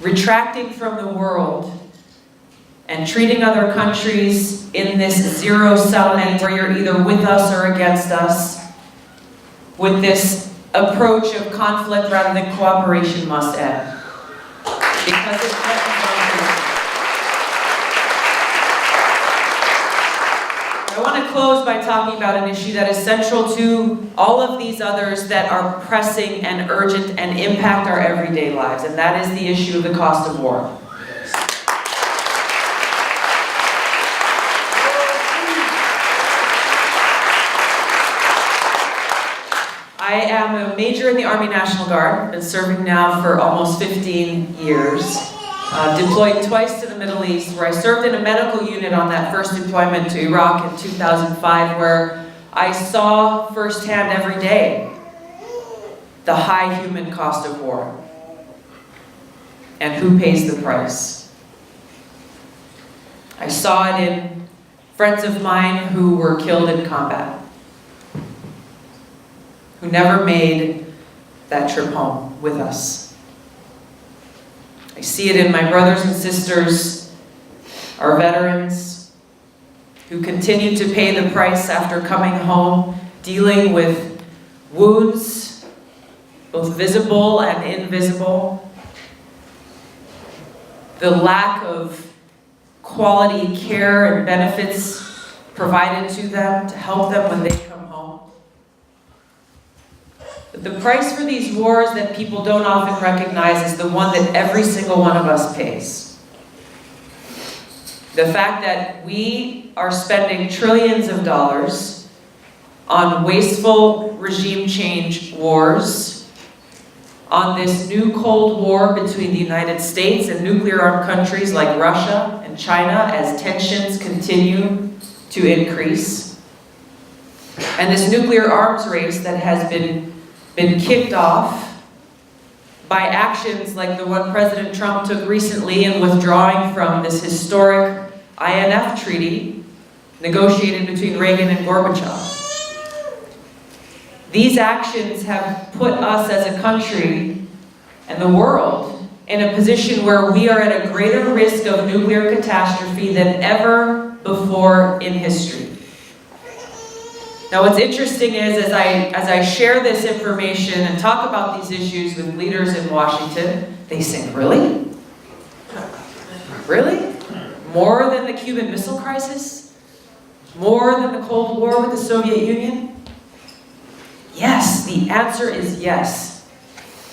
retracting from the world and treating other countries in this zero-sum game where you're either with us or against us, with this approach of conflict rather than cooperation must end. Because it threatens our freedom. I want to close by talking about an issue that is central to all of these others that are pressing and urgent and impact our everyday lives, and that is the issue of the cost of war. I am a major in the Army National Guard, been serving now for almost 15 years. Deployed twice to the Middle East, where I served in a medical unit on that first deployment to Iraq in 2005, where I saw firsthand every day the high human cost of war and who pays the price. I saw it in friends of mine who were killed in combat, who never made that trip home with us. I see it in my brothers and sisters, our veterans, who continue to pay the price after coming home, dealing with wounds, both visible and invisible, the lack of quality care and benefits provided to them to help them when they come home. But the price for these wars that people don't often recognize is the one that every single one of us pays. The fact that we are spending trillions of dollars on wasteful regime change wars, on this new Cold War between the United States and nuclear-armed countries like Russia and China as tensions continue to increase, and this nuclear arms race that has been kicked off by actions like the one President Trump took recently in withdrawing from this historic INF treaty negotiated between Reagan and Gorbachev. These actions have put us as a country and the world in a position where we are at a greater risk of nuclear catastrophe than ever before in history. Now what's interesting is, as I share this information and talk about these issues with leaders in Washington, they say, really? Really? More than the Cuban Missile Crisis? More than the Cold War with the Soviet Union? Yes, the answer is yes.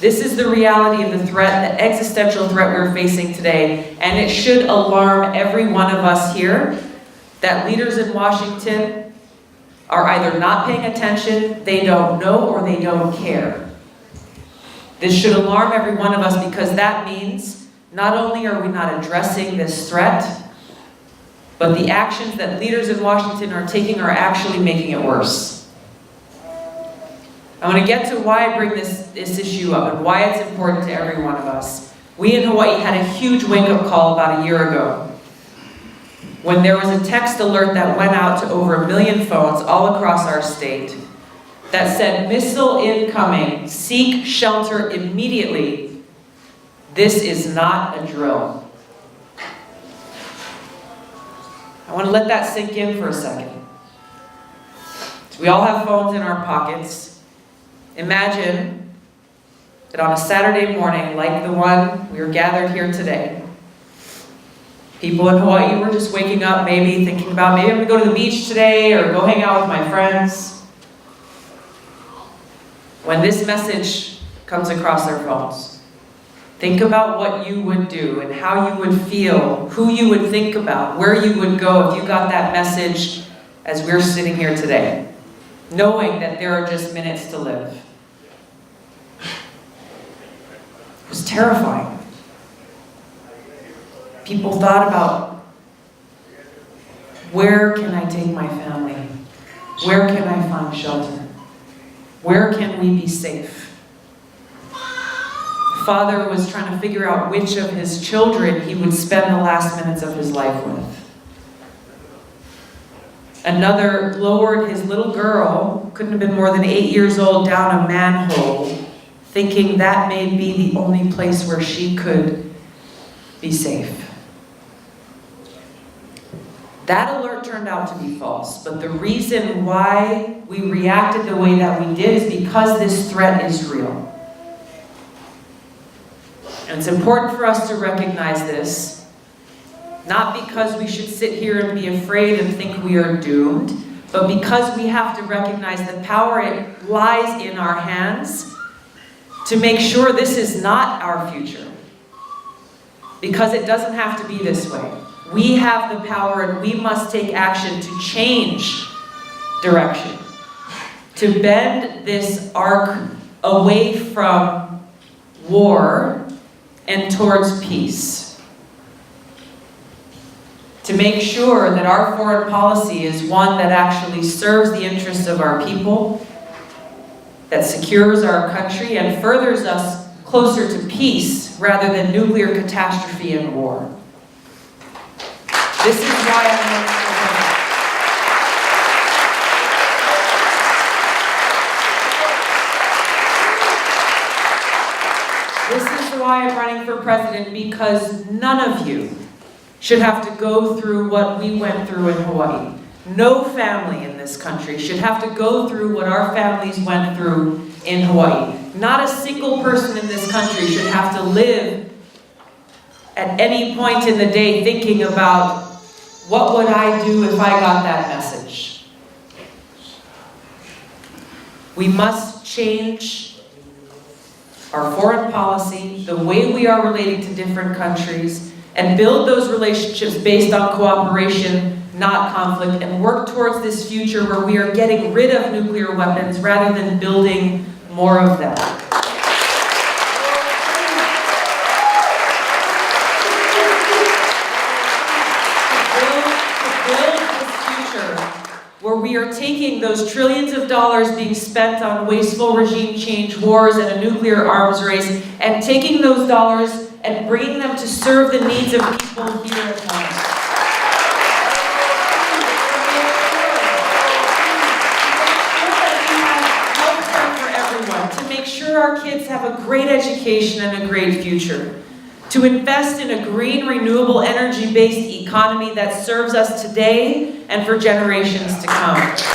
This is the reality of the threat, the existential threat we're facing today, and it should alarm every one of us here that leaders in Washington are either not paying attention, they don't know, or they don't care. This should alarm every one of us because that means not only are we not addressing this threat, but the actions that leaders in Washington are taking are actually making it worse. I want to get to why I bring this issue up and why it's important to every one of us. We in Hawaii had a huge wake-up call about a year ago when there was a text alert that went out to over 1 million phones all across our state that said, "Missile incoming, seek shelter immediately. This is not a drill." I want to let that sink in for a second. We all have phones in our pockets. Imagine that on a Saturday morning, like the one we are gathered here today, people in Hawaii were just waking up, maybe thinking about, maybe I'm going to go to the beach today or go hang out with my friends. When this message comes across their phones, think about what you would do and how you would feel, who you would think about, where you would go if you got that message as we're sitting here today, knowing that there are just minutes to live. It was terrifying. People thought about, where can I take my family? Where can I find shelter? Where can we be safe? The father was trying to figure out which of his children he would spend the last minutes of his life with. Another lowered his little girl, couldn't have been more than 8 years old, down a manhole, thinking that may be the only place where she could be safe. That alert turned out to be false, but the reason why we reacted the way that we did is because this threat is real. And it's important for us to recognize this, not because we should sit here and be afraid and think we are doomed, but because we have to recognize the power it lies in our hands to make sure this is not our future. Because it doesn't have to be this way. We have the power and we must take action to change direction, to bend this arc away from war and towards peace. To make sure that our foreign policy is one that actually serves the interests of our people, that secures our country and furthers us closer to peace rather than nuclear catastrophe and war. This is why I'm running for president. This is why I'm running for president, because none of you should have to go through what we went through in Hawaii. No family in this country should have to go through what our families went through in Hawaii. Not a single person in this country should have to live at any point in the day thinking about, what would I do if I got that message? We must change our foreign policy, the way we are relating to different countries, and build those relationships based on cooperation, not conflict, and work towards this future where we are getting rid of nuclear weapons rather than building more of them. Where we are taking those trillions of dollars being spent on wasteful regime change wars and a nuclear arms race, and taking those dollars and bringing them to serve the needs of people here at home. To make sure our kids have a great education and a great future. To invest in a green, renewable, energy-based economy that serves us today and for generations to come. To make sure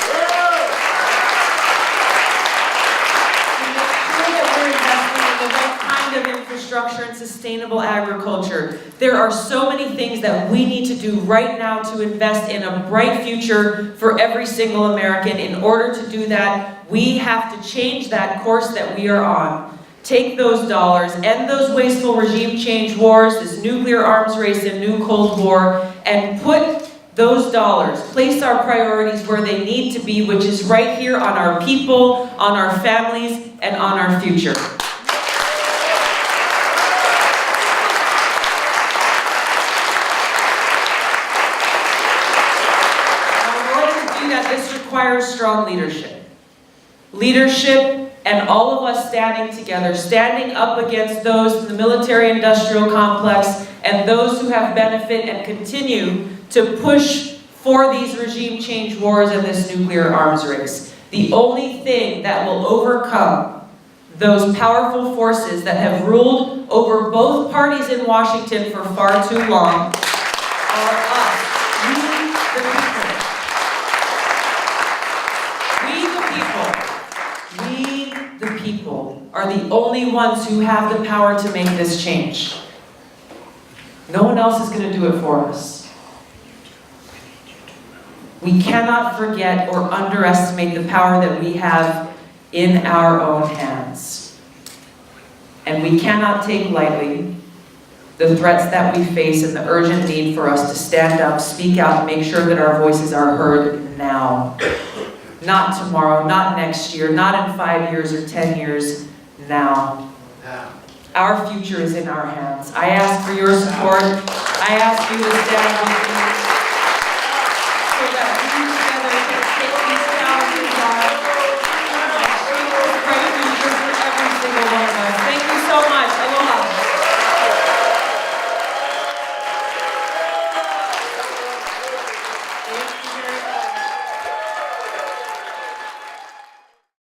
that we're investing in the right kind of infrastructure and sustainable agriculture. There are so many things that we need to do right now to invest in a bright future for every single American. In order to do that, we have to change that course that we are on. Take those dollars, end those wasteful regime change wars, this nuclear arms race and new Cold War, and put those dollars, place our priorities where they need to be, which is right here on our people, on our families, and on our future. Now, in order to do that, this requires strong leadership. Leadership and all of us standing together, standing up against those in the military-industrial complex and those who have benefit and continue to push for these regime change wars and this nuclear arms race. The only thing that will overcome those powerful forces that have ruled over both parties in Washington for far too long are us, we the people. The people are the only ones who have the power to make this change. No one else is going to do it for us. We cannot forget or underestimate the power that we have in our own hands. And we cannot take lightly the threats that we face and the urgent need for us to stand up, speak out, and make sure that our voices are heard now. Not tomorrow, not next year, not in 5 years or 10 years, now. Our future is in our hands. I ask for your support. I ask you to stand with me.